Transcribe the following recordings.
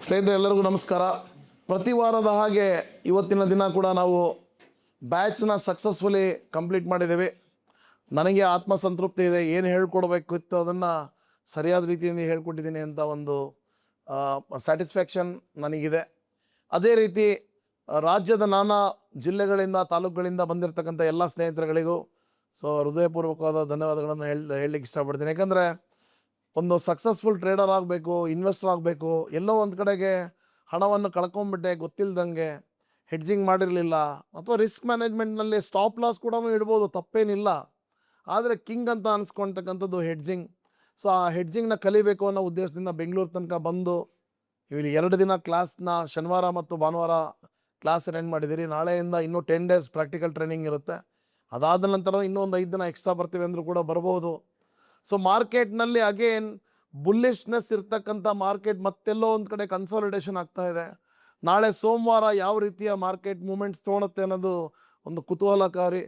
ಸ್ನೇಹಿತರೆ ಎಲ್ಲರಿಗೂ ನಮಸ್ಕಾರ. ಪ್ರತಿ ವಾರದ ಹಾಗೆ ಇವತ್ತಿನ ದಿನ ಕೂಡ ನಾವು ಬ್ಯಾಚ್ನ ಸಕ್ಸಸ್ಫುಲಿ ಕಂಪ್ಲೀಟ್ ಮಾಡಿದ್ದೇವೆ. ನನಗೆ ಆತ್ಮಸಂತೃಪ್ತಿ ಇದೆ. ಏನು ಹೇಳ್ಕೊಡ್ಬೇಕಿತ್ತು ಅದನ್ನು ಸರಿಯಾದ ರೀತಿಯಿಂದ ಹೇಳ್ಕೊಟ್ಟಿದ್ದೀನಿ ಅಂತ ಒಂದು ಸ್ಯಾಟಿಸ್ಫ್ಯಾಕ್ಷನ್ ನನಗಿದೆ. ಅದೇ ರೀತಿ ರಾಜ್ಯದ ನಾನಾ ಜಿಲ್ಲೆಗಳಿಂದ ತಾಲೂಕುಗಳಿಂದ ಬಂದಿರತಕ್ಕಂಥ ಎಲ್ಲ ಸ್ನೇಹಿತರುಗಳಿಗೂ ಹೃದಯಪೂರ್ವಕವಾದ ಧನ್ಯವಾದಗಳನ್ನು ಹೇಳಲಿಕ್ಕೆ ಇಷ್ಟಪಡ್ತೀನಿ. ಯಾಕಂದರೆ ಒಂದು ಸಕ್ಸಸ್ಫುಲ್ ಟ್ರೇಡರ್ ಆಗಬೇಕು, ಇನ್ವೆಸ್ಟರ್ ಆಗಬೇಕು, ಎಲ್ಲೋ ಒಂದು ಕಡೆಗೆ ಹಣವನ್ನು ಕಳ್ಕೊಂಬಿಟ್ಟೆ ಗೊತ್ತಿಲ್ಲದಂಗೆ, ಹೆಡ್ಜಿಂಗ್ ಮಾಡಿರಲಿಲ್ಲ ಅಥವಾ ರಿಸ್ಕ್ ಮ್ಯಾನೇಜ್ಮೆಂಟ್ನಲ್ಲಿ ಸ್ಟಾಪ್ ಲಾಸ್ ಕೂಡ ಇಡ್ಬೋದು, ತಪ್ಪೇನಿಲ್ಲ. ಆದರೆ ಕಿಂಗ್ ಅಂತ ಅನಿಸ್ಕೊಳ್ತಕ್ಕಂಥದ್ದು ಹೆಡ್ಜಿಂಗ್. ಆ ಹೆಡ್ಜಿಂಗ್ನ ಕಲಿಬೇಕು ಅನ್ನೋ ಉದ್ದೇಶದಿಂದ ಬೆಂಗಳೂರು ತನಕ ಬಂದು ಇಲ್ಲಿ 2 ದಿನ ಕ್ಲಾಸ್ನ ಶನಿವಾರ ಮತ್ತು ಭಾನುವಾರ ಕ್ಲಾಸ್ ಅಟೆಂಡ್ ಮಾಡಿದ್ದೀರಿ. ನಾಳೆಯಿಂದ ಇನ್ನೂ 10 ಡೇಸ್ ಪ್ರಾಕ್ಟಿಕಲ್ ಟ್ರೈನಿಂಗ್ ಇರುತ್ತೆ. ಅದಾದ ನಂತರ ಇನ್ನೂ ಒಂದು 5 ದಿನ ಎಕ್ಸ್ಟ್ರಾ ಬರ್ತೀವಿ ಅಂದರೂ ಕೂಡ ಬರ್ಬೋದು. ಮಾರ್ಕೆಟ್ನಲ್ಲಿ ಅಗೇನ್ ಬುಲ್ಲಿಶ್ನೆಸ್ ಇರ್ತಕ್ಕಂಥ ಮಾರ್ಕೆಟ್ ಮತ್ತೆಲ್ಲೋ ಒಂದು ಕಡೆ ಕನ್ಸಾಲಿಡೇಷನ್ ಆಗ್ತಾ ಇದೆ. ನಾಳೆ ಸೋಮವಾರ ಯಾವ ರೀತಿಯ ಮಾರ್ಕೆಟ್ ಮೂಮೆಂಟ್ಸ್ ತೊಗೊಳುತ್ತೆ ಅನ್ನೋದು ಒಂದು ಕುತೂಹಲಕಾರಿ.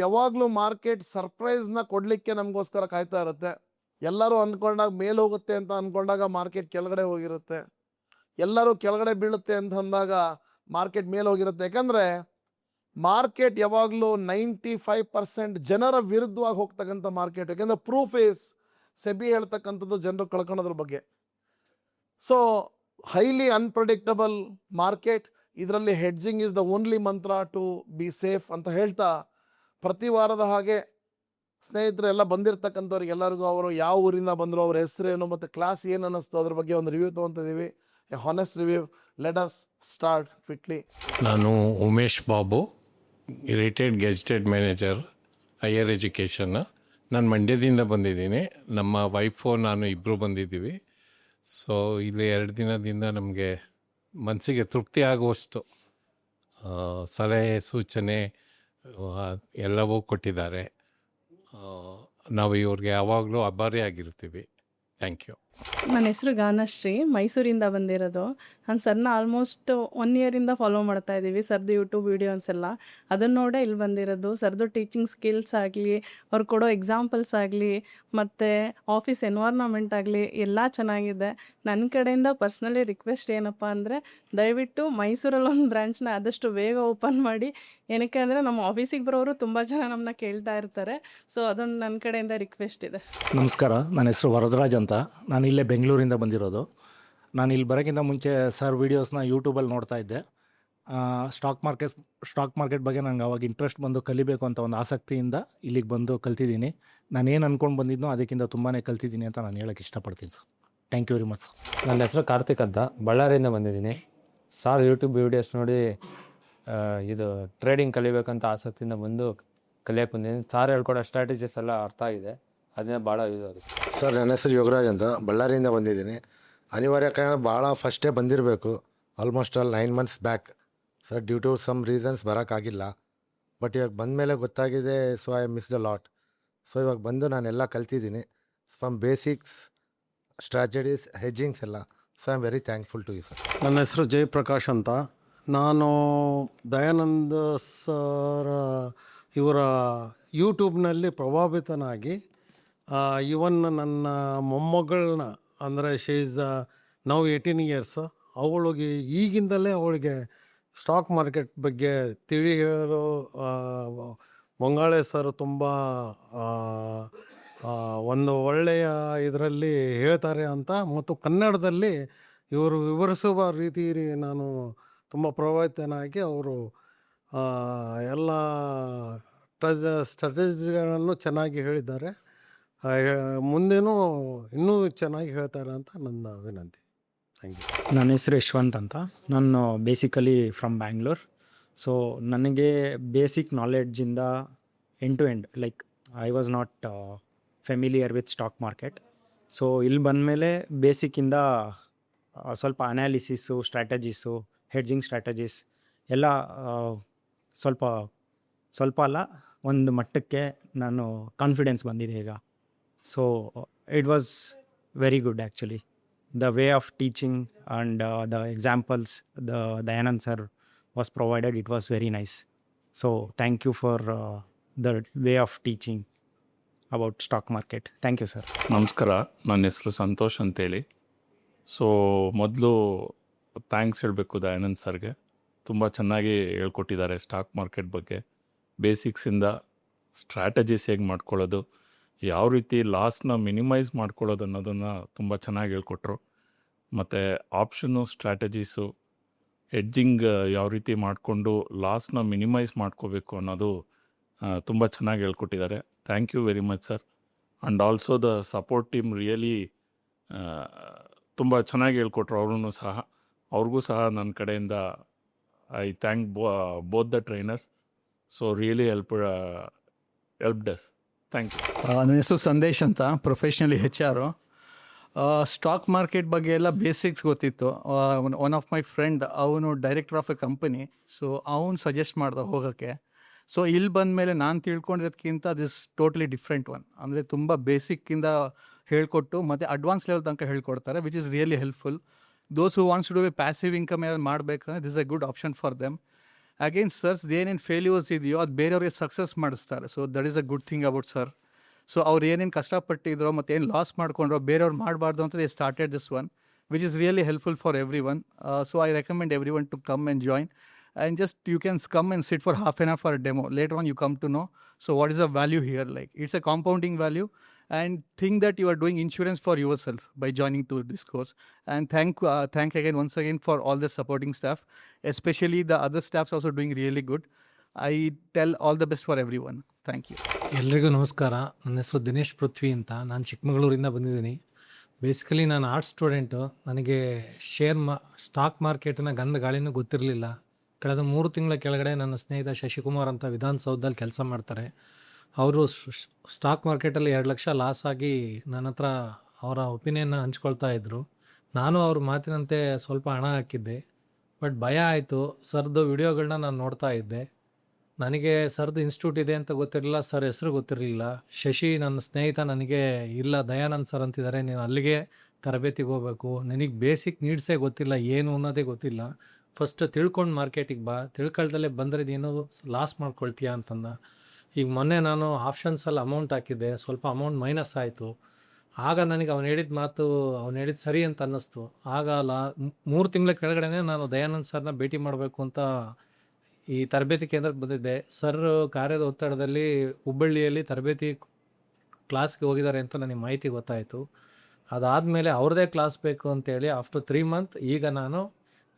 ಯಾವಾಗಲೂ ಮಾರ್ಕೆಟ್ ಸರ್ಪ್ರೈಸ್ನ ಕೊಡಲಿಕ್ಕೆ ನಮಗೋಸ್ಕರ ಕಾಯ್ತಾ ಇರುತ್ತೆ. ಎಲ್ಲರೂ ಅಂದ್ಕೊಂಡಾಗ ಮೇಲೆ ಹೋಗುತ್ತೆ ಅಂತ ಅಂದ್ಕೊಂಡಾಗ ಮಾರ್ಕೆಟ್ ಕೆಳಗಡೆ ಹೋಗಿರುತ್ತೆ, ಎಲ್ಲರೂ ಕೆಳಗಡೆ ಬೀಳುತ್ತೆ ಅಂತ ಅಂದಾಗ ಮಾರ್ಕೆಟ್ ಮೇಲೆ ಹೋಗಿರುತ್ತೆ. ಯಾಕಂದರೆ ಮಾರ್ಕೆಟ್ ಯಾವಾಗಲೂ 95% ಜನರ ವಿರುದ್ಧವಾಗಿ ಹೋಗ್ತಕ್ಕಂಥ ಮಾರ್ಕೆಟ್. ಯಾಕೆಂದರೆ ಪ್ರೂಫ್ ಈಸ್ ಸೆಬಿ ಹೇಳ್ತಕ್ಕಂಥದ್ದು ಜನರು ಕಳ್ಕೊಳ್ಳೋದ್ರ ಬಗ್ಗೆ. Highly unpredictable market. ಇದರಲ್ಲಿ ಹೆಡ್ಜಿಂಗ್ ಈಸ್ ದ ಓನ್ಲಿ ಮಂತ್ರ ಟು ಬಿ ಸೇಫ್ ಅಂತ ಹೇಳ್ತಾ, ಪ್ರತಿ ವಾರದ ಹಾಗೆ ಸ್ನೇಹಿತರು ಎಲ್ಲ ಬಂದಿರತಕ್ಕಂಥವ್ರಿಗೆ ಎಲ್ಲರಿಗೂ ಅವರು ಯಾವ ಊರಿಂದ ಬಂದರು, ಅವ್ರ ಹೆಸರೇನು ಮತ್ತು ಕ್ಲಾಸ್ ಏನು ಅನ್ನಿಸ್ತು ಅದ್ರ ಬಗ್ಗೆ ಒಂದು ರಿವ್ಯೂ ತೊಗೊತಿದ್ದೀವಿ. A honest review. Let us start quickly. ನಾನು Umesh Babu, retired gazetted manager higher education. ನಾನು ಮಂಡ್ಯದಿಂದ ಬಂದಿದ್ದೀನಿ. ನಮ್ಮ ವೈಫು ನಾನು ಇಬ್ಬರು ಬಂದಿದ್ದೀವಿ. ಇಲ್ಲಿ 2 ದಿನದಿಂದ ನಮಗೆ ಮನಸ್ಸಿಗೆ ತೃಪ್ತಿ ಆಗುವಷ್ಟು ಸಲಹೆ ಸೂಚನೆ ಎಲ್ಲವೂ ಕೊಟ್ಟಿದ್ದಾರೆ. ನಾವು ಇವ್ರಿಗೆ ಯಾವಾಗಲೂ ಆಭಾರಿಯಾಗಿರ್ತೀವಿ. Thank you. ನನ್ನ ಹೆಸರು ಗಾನಶ್ರೀ, ಮೈಸೂರಿಂದ ಬಂದಿರೋದು. ನಾನು ಸರ್ನ ಆಲ್ಮೋಸ್ಟ್ 1 ಇಯರಿಂದ ಫಾಲೋ ಮಾಡ್ತಾ ಇದ್ದೀವಿ. ಸರ್ದು ಯೂಟ್ಯೂಬ್ ವೀಡಿಯೋಸ್ ಎಲ್ಲ ಅದನ್ನು ನೋಡೇ ಇಲ್ಲಿ ಬಂದಿರೋದು. ಸರ್ದು ಟೀಚಿಂಗ್ ಸ್ಕಿಲ್ಸ್ ಆಗಲಿ, ಅವ್ರು ಕೊಡೋ ಎಕ್ಸಾಂಪಲ್ಸ್ ಆಗಲಿ, ಮತ್ತು ಆಫೀಸ್ ಎನ್ವೈರ್ನಮೆಂಟ್ ಆಗಲಿ ಎಲ್ಲ ಚೆನ್ನಾಗಿದೆ. ನನ್ನ ಕಡೆಯಿಂದ ಪರ್ಸ್ನಲಿ ರಿಕ್ವೆಸ್ಟ್ ಏನಪ್ಪ ಅಂದರೆ, ದಯವಿಟ್ಟು ಮೈಸೂರಲ್ಲಿ ಒಂದು ಬ್ರ್ಯಾಂಚ್ನ ಆದಷ್ಟು ಬೇಗ ಓಪನ್ ಮಾಡಿ. ಏನಕ್ಕೆ ಅಂದರೆ ನಮ್ಮ ಆಫೀಸಿಗೆ ಬರೋರು ತುಂಬ ಜನ ನಮ್ಮನ್ನ ಕೇಳ್ತಾ ಇರ್ತಾರೆ. ಅದೊಂದು ನನ್ನ ಕಡೆಯಿಂದ ರಿಕ್ವೆಸ್ಟ್ ಇದೆ. ನಮಸ್ಕಾರ, ನನ್ನ ಹೆಸರು ವರದರಾಜ್ ಅಂತ. ನಾನು ಇಲ್ಲೇ ಬೆಂಗಳೂರಿಂದ ಬಂದಿರೋದು. ನಾನು ಇಲ್ಲಿ ಬರೋಕ್ಕಿಂತ ಮುಂಚೆ ಸರ್ ವೀಡಿಯೋಸ್ನ ಯೂಟ್ಯೂಬಲ್ಲಿ ನೋಡ್ತಾ ಇದ್ದೆ. ಸ್ಟಾಕ್ ಮಾರ್ಕೆಟ್ ಬಗ್ಗೆ ನಂಗೆ ಅವಾಗ ಇಂಟ್ರೆಸ್ಟ್ ಬಂದು ಕಲಿಬೇಕು ಅಂತ ಒಂದು ಆಸಕ್ತಿಯಿಂದ ಇಲ್ಲಿಗೆ ಬಂದು ಕಲ್ತಿದ್ದೀನಿ. ನಾನೇನು ಅಂದ್ಕೊಂಡು ಬಂದಿದ್ನೋ ಅದಕ್ಕಿಂತ ತುಂಬಾ ಕಲ್ತಿದ್ದೀನಿ ಅಂತ ನಾನು ಹೇಳೋಕ್ಕೆ ಇಷ್ಟಪಡ್ತೀನಿ sir. Thank you very much. ನನ್ನ ಹೆಸರು ಕಾರ್ತಿಕ್ ಅಂತ, ಬಳ್ಳಾರಿಯಿಂದ ಬಂದಿದ್ದೀನಿ. ಸಾರ್ ಯೂಟ್ಯೂಬ್ ವೀಡಿಯೋಸ್ ನೋಡಿ ಇದು ಟ್ರೇಡಿಂಗ್ ಕಲಿಬೇಕಂತ ಆಸಕ್ತಿಯಿಂದ ಬಂದು ಕಲಿಯೋಕ್ಕೆ ಬಂದಿದ್ದೀನಿ. ಸಾರ್ ಹೇಳ್ಕೊಡೋ ಸ್ಟ್ರಾಟಜೀಸ್ ಎಲ್ಲ ಅರ್ಥ ಆಗಿದೆ, ಅದನ್ನೇ ಭಾಳ ಯೂಸ್ ಆಗುತ್ತೆ. ಸರ್, ನನ್ನ ಹೆಸರು ಯೋಗರಾಜ್ ಅಂತ, ಬಳ್ಳಾರಿಯಿಂದ ಬಂದಿದ್ದೀನಿ. ಅನಿವಾರ್ಯ ಕಾರಣ ಭಾಳ ಫಸ್ಟೇ ಬಂದಿರಬೇಕು, almost 9 months back. Sir, due to some reasons ಬರೋಕ್ಕಾಗಿಲ್ಲ. ಬಟ್ ಇವಾಗ ಬಂದ ಮೇಲೆ ಗೊತ್ತಾಗಿದೆ. I miss the lot. ಇವಾಗ ಬಂದು ನಾನೆಲ್ಲ ಕಲ್ತಿದ್ದೀನಿ, ಫ್ರಮ್ ಬೇಸಿಕ್ಸ್, ಸ್ಟ್ರಾಟಜೀಸ್, ಹೆಡ್ಜಿಂಗ್ಸ್ ಎಲ್ಲ. I am very thankful to you sir. ನನ್ನ ಹೆಸರು ಜಯಪ್ರಕಾಶ್ ಅಂತ. ನಾನು ದಯಾನಂದ ಸರ್ ಇವರ ಯೂಟ್ಯೂಬ್ನಲ್ಲಿ ಪ್ರಭಾವಿತನಾಗಿ ಇವನ್ ನನ್ನ ಮೊಮ್ಮಗಳನ್ನ, ಅಂದರೆ ಶಿ ಈಸ್ ನೌ 18 ಇಯರ್ಸು, ಅವಳಿಗೆ ಈಗಿಂದಲೇ ಅವಳಿಗೆ ಸ್ಟಾಕ್ ಮಾರ್ಕೆಟ್ ಬಗ್ಗೆ ತಿಳಿ ಹೇಳೋ ಮಂಗಾಳೆ ಸರ್ ತುಂಬ ಒಂದು ಒಳ್ಳೆಯ ಇದರಲ್ಲಿ ಹೇಳ್ತಾರೆ ಅಂತ, ಮತ್ತು ಕನ್ನಡದಲ್ಲಿ ಇವರು ವಿವರಿಸುವ ರೀತಿ ನಾನು ತುಂಬ ಪ್ರಭಾವಿತನಾಗಿ ಅವರು ಎಲ್ಲ ಸ್ಟ್ರಾಟಜಿಗಳನ್ನು ಚೆನ್ನಾಗಿ ಹೇಳಿದ್ದಾರೆ. ಮುಂದೇನೂ ಇನ್ನೂ ಚೆನ್ನಾಗಿ ಹೇಳ್ತಾರೆ ಅಂತ ನನ್ನ ವಿನಂತಿ. Thank you. ನನ್ನ ಹೆಸರು ಯಶವಂತ್ ಅಂತ. ನಾನು ಬೇಸಿಕಲಿ ಫ್ರಮ್ ಬ್ಯಾಂಗ್ಳೂರ್. ನನಗೆ ಬೇಸಿಕ್ ನಾಲೆಡ್ಜಿಂದ end to end, like I was not familiar with stock market. ಇಲ್ಲಿ ಬಂದಮೇಲೆ ಬೇಸಿಕ್ಕಿಂದ ಸ್ವಲ್ಪ ಅನಾಲಿಸಿಸು, ಸ್ಟ್ರಾಟಜೀಸು, ಹೆಡ್ಜಿಂಗ್ ಸ್ಟ್ರಾಟಜೀಸ್ ಎಲ್ಲ ಸ್ವಲ್ಪ ಅಲ್ಲ, ಒಂದು ಮಟ್ಟಕ್ಕೆ ನಾನು ಕಾನ್ಫಿಡೆನ್ಸ್ ಬಂದಿದೆ ಈಗ. It was very good actually. The way of teaching and the examples the Dayanand sir was provided, it was very nice. Thank you for the way of teaching about stock market. Thank you sir. ನಮಸ್ಕಾರ, ನನ್ನ ಹೆಸರು ಸಂತೋಷ್ ಅಂತೇಳಿ. So ಮೊದಲು thanks ಹೇಳಬೇಕು ದಯಾನಂದ್ ಸರ್ಗೆ. ತುಂಬ ಚೆನ್ನಾಗಿ ಹೇಳ್ಕೊಟ್ಟಿದ್ದಾರೆ ಸ್ಟಾಕ್ ಮಾರ್ಕೆಟ್ ಬಗ್ಗೆ, ಬೇಸಿಕ್ಸಿಂದ ಸ್ಟ್ರಾಟಜೀಸ್ ಹೇಗೆ ಮಾಡ್ಕೊಳ್ಳೋದು, ಯಾವ ರೀತಿ ಲಾಸ್ನ ಮಿನಿಮೈಸ್ ಮಾಡ್ಕೊಳ್ಳೋದು ಅನ್ನೋದನ್ನು ತುಂಬ ಚೆನ್ನಾಗಿ ಹೇಳ್ಕೊಟ್ರು. ಮತ್ತು ಆಪ್ಷನ್ನು ಸ್ಟ್ರಾಟಜೀಸು ಎಡ್ಜಿಂಗ್ ಯಾವ ರೀತಿ ಮಾಡಿಕೊಂಡು ಲಾಸ್ನ ಮಿನಿಮೈಸ್ ಮಾಡ್ಕೋಬೇಕು ಅನ್ನೋದು ತುಂಬ ಚೆನ್ನಾಗಿ ಹೇಳ್ಕೊಟ್ಟಿದ್ದಾರೆ. Thank you very much sir. And also the support team really ತುಂಬ ಚೆನ್ನಾಗಿ ಹೇಳ್ಕೊಟ್ರು ಅವ್ರಿಗೂ ಸಹ ನನ್ನ ಕಡೆಯಿಂದ I thank both the trainers. So really helped us. Thank you. ನನ್ನ ಹೆಸರು ಸಂದೇಶ್ ಅಂತ, ಪ್ರೊಫೆಷ್ನಲಿ HR. ಸ್ಟಾಕ್ ಮಾರ್ಕೆಟ್ ಬಗ್ಗೆ ಎಲ್ಲ ಬೇಸಿಕ್ಸ್ ಗೊತ್ತಿತ್ತು. ಒನ್ ಆಫ್ ಮೈ ಫ್ರೆಂಡ್, ಅವನು director of a company, so ಅವನು ಸಜೆಸ್ಟ್ ಮಾಡ್ದ ಹೋಗೋಕ್ಕೆ. ಸೊ ಇಲ್ಲಿ ಬಂದಮೇಲೆ ನಾನು ತಿಳ್ಕೊಂಡಿರೋದಕ್ಕಿಂತ ದಿಸ್ ಟೋಟಲಿ ಡಿಫ್ರೆಂಟ್ ಒನ್. ಅಂದರೆ ತುಂಬ ಬೇಸಿಕ್ಕಿಂದ ಹೇಳ್ಕೊಟ್ಟು ಮತ್ತು ಅಡ್ವಾನ್ಸ್ ಲೆವೆಲ್ ತನಕ ಹೇಳ್ಕೊಡ್ತಾರೆ, which is really helpful. Those who wants to do a passive income ಏನಾದ್ರು ಮಾಡಬೇಕಂದ್ರೆ this a good option for them. Again sirs ಏನೇನು ಫೇಲ್ಯೂರ್ಸ್ ಇದೆಯೋ ಅದು ಬೇರೆಯವ್ರಿಗೆ ಸಕ್ಸಸ್ ಮಾಡಿಸ್ತಾರೆ. So that is a good thing about sir. So ಅವ್ರು ಏನೇನು ಕಷ್ಟಪಟ್ಟಿದ್ರೋ ಮತ್ತು ಏನು ಲಾಸ್ ಮಾಡ್ಕೊಂಡ್ರೋ ಬೇರೆಯವ್ರು ಮಾಡಬಾರ್ದು ಅಂತ they started this one, which is really helpful for everyone. So I recommend everyone to come and join. And just you can come and sit for half an hour for a demo. Later on you come to know, so what is the value here. Like, it's a compounding value, and think that you are doing insurance for yourself by joining to this course. And thank again once again for all the supporting staff, especially the other staffs also doing really good. I tell all the best for everyone. Thank you. ಎಲ್ರಿಗೂ ನಮಸ್ಕಾರ. ನನ್ನ ಹೆಸರು ದಿನೇಶ್ ಪೃಥ್ವಿ ಅಂತ. ನಾನು ಚಿಕ್ಕಮಗಳೂರಿಂದ ಬಂದಿದ್ದೀನಿ. Basically ನಾನು arts student. ನನಗೆ stock ಮಾರ್ಕೆಟ್ನ ಗಂಧ ಗಾಳಿನೂ ಗೊತ್ತಿರಲಿಲ್ಲ. ಕಳೆದ 3 ತಿಂಗಳ ಕೆಳಗಡೆ ನನ್ನ ಸ್ನೇಹಿತ ಶಶಿಕುಮಾರ್ ಅಂತ ವಿಧಾನಸೌಧದಲ್ಲಿ ಕೆಲಸ ಮಾಡ್ತಾರೆ. ಅವರು ಸ್ಟಾಕ್ ಮಾರ್ಕೆಟಲ್ಲಿ 2 ಲಕ್ಷ ಲಾಸ್ ಆಗಿ ನನ್ನ ಹತ್ರ ಅವರ ಒಪಿನಿಯನ್ನ ಹಂಚ್ಕೊಳ್ತಾ ಇದ್ದರು. ನಾನು ಅವ್ರ ಮಾತಿನಂತೆ ಸ್ವಲ್ಪ ಹಣ ಹಾಕಿದ್ದೆ. ಬಟ್ ಭಯ ಆಯಿತು. ಸರ್ದು ವಿಡಿಯೋಗಳನ್ನ ನಾನು ನೋಡ್ತಾ ಇದ್ದೆ. ನನಗೆ ಸರ್ದು ಇನ್ಸ್ಟಿಟ್ಯೂಟ್ ಇದೆ ಅಂತ ಗೊತ್ತಿರಲಿಲ್ಲ, ಸರ್ ಹೆಸರು ಗೊತ್ತಿರಲಿಲ್ಲ. ಶಶಿ ನನ್ನ ಸ್ನೇಹಿತ ನನಗೆ, ಇಲ್ಲ ದಯಾನಂದ್ ಸರ್ ಅಂತಿದ್ದಾರೆ, ನೀನು ಅಲ್ಲಿಗೆ ತರಬೇತಿಗೆ ಹೋಗಬೇಕು, ನಿನಗೆ ಬೇಸಿಕ್ ನೀಡ್ಸೇ ಗೊತ್ತಿಲ್ಲ, ಏನು ಅನ್ನೋದೇ ಗೊತ್ತಿಲ್ಲ, ಫಸ್ಟ್ ತಿಳ್ಕೊಂಡು ಮಾರ್ಕೆಟಿಗೆ ಬಾ, ತಿಳ್ಕೊಳ್ದಲ್ಲೇ ಬಂದರೆ ನೀನು ಲಾಸ್ ಮಾಡ್ಕೊಳ್ತೀಯ ಅಂತಂದ. ಈಗ ಮೊನ್ನೆ ನಾನು ಆಪ್ಷನ್ಸಲ್ಲಿ ಅಮೌಂಟ್ ಹಾಕಿದ್ದೆ, ಸ್ವಲ್ಪ ಅಮೌಂಟ್ ಮೈನಸ್ ಆಯಿತು. ಆಗ ನನಗೆ ಅವ್ನು ಹೇಳಿದ್ದು ಸರಿ ಅಂತ ಅನ್ನಿಸ್ತು. ಆಗ 3 ತಿಂಗಳ ಕೆಳಗಡೆ ನಾನು ದಯಾನಂದ್ ಸರ್ನ ಭೇಟಿ ಮಾಡಬೇಕು ಅಂತ ಈ ತರಬೇತಿ ಕೇಂದ್ರಕ್ಕೆ ಬಂದಿದ್ದೆ. ಸರ್ ಕಾರ್ಯದ ಒತ್ತಡದಲ್ಲಿ ಹುಬ್ಬಳ್ಳಿಯಲ್ಲಿ ತರಬೇತಿ ಕ್ಲಾಸ್ಗೆ ಹೋಗಿದ್ದಾರೆ ಅಂತ ನನಗೆ ಮಾಹಿತಿ ಗೊತ್ತಾಯಿತು. ಅದಾದಮೇಲೆ ಅವ್ರದ್ದೇ ಕ್ಲಾಸ್ ಬೇಕು ಅಂತೇಳಿ ಆಫ್ಟರ್ 3 ಮಂತ್ ಈಗ ನಾನು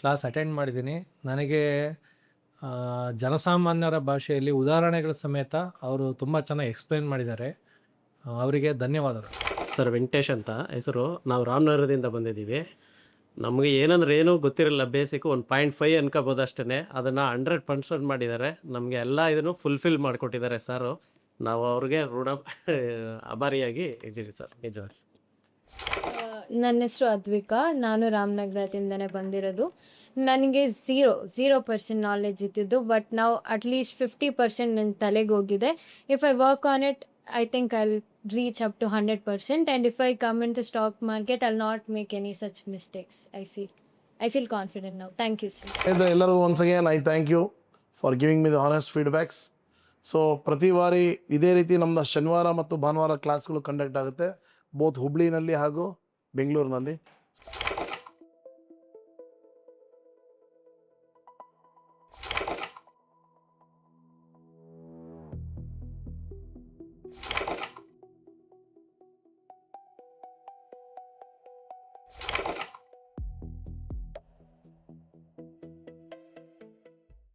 ಕ್ಲಾಸ್ ಅಟೆಂಡ್ ಮಾಡಿದ್ದೀನಿ. ನನಗೆ ಜನಸಾಮಾನ್ಯರ ಭಾಷೆಯಲ್ಲಿ ಉದಾಹರಣೆಗಳ ಸಮೇತ ಅವರು ತುಂಬ ಚೆನ್ನಾಗಿ ಎಕ್ಸ್ಪ್ಲೈನ್ ಮಾಡಿದ್ದಾರೆ. ಅವರಿಗೆ ಧನ್ಯವಾದಗಳು. ಸರ್ ವೆಂಕಟೇಶ್ ಅಂತ ಹೆಸರು. ನಾವು ರಾಮನಗರದಿಂದ ಬಂದಿದ್ದೀವಿ. ನಮಗೆ ಏನಂದ್ರೆ ಏನೂ ಗೊತ್ತಿರಲಿಲ್ಲ. ಬೇಸಿಕ್ 1.5 ಅನ್ಕೋಬೋದು ಅಷ್ಟೇ. ಅದನ್ನು 100% ಮಾಡಿದ್ದಾರೆ. ನಮಗೆ ಎಲ್ಲ ಇದನ್ನು ಫುಲ್ಫಿಲ್ ಮಾಡಿಕೊಟ್ಟಿದ್ದಾರೆ ಸರು. ನಾವು ಅವ್ರಿಗೆ ಆಭಾರಿಯಾಗಿ ಇದ್ದೀವಿ ಸರ್, ನಿಜವಾಗಿ. ನನ್ನ ಹೆಸರು ಅದ್ವಿಕಾ. ನಾನು ರಾಮನಗರದಿಂದನೇ ಬಂದಿರೋದು. ನನಗೆ 0% ನಾಲೆಡ್ಜ್ ಇದ್ದಿದ್ದು, ಬಟ್ ನಾವು ಅಟ್ಲೀಸ್ಟ್ 50% ನನ್ನ ತಲೆಗೆ ಹೋಗಿದೆ. If I work on it, I think I will reach up to 100%, and if I come into stock market, I'll not make any such mistakes. I feel confident now. Thank you, sir. ಎಲ್ಲರೂ once again I thank you for giving me the honest feedbacks. So ಪ್ರತಿ ಬಾರಿ ಇದೇ ರೀತಿ ನಮ್ಮದು ಶನಿವಾರ ಮತ್ತು ಭಾನುವಾರ ಕ್ಲಾಸ್ಗಳು ಕಂಡಕ್ಟ್ ಆಗುತ್ತೆ, ಬೋತ್ ಹುಬ್ಳಿನಲ್ಲಿ ಹಾಗೂ ಬೆಂಗಳೂರಿನಲ್ಲಿ.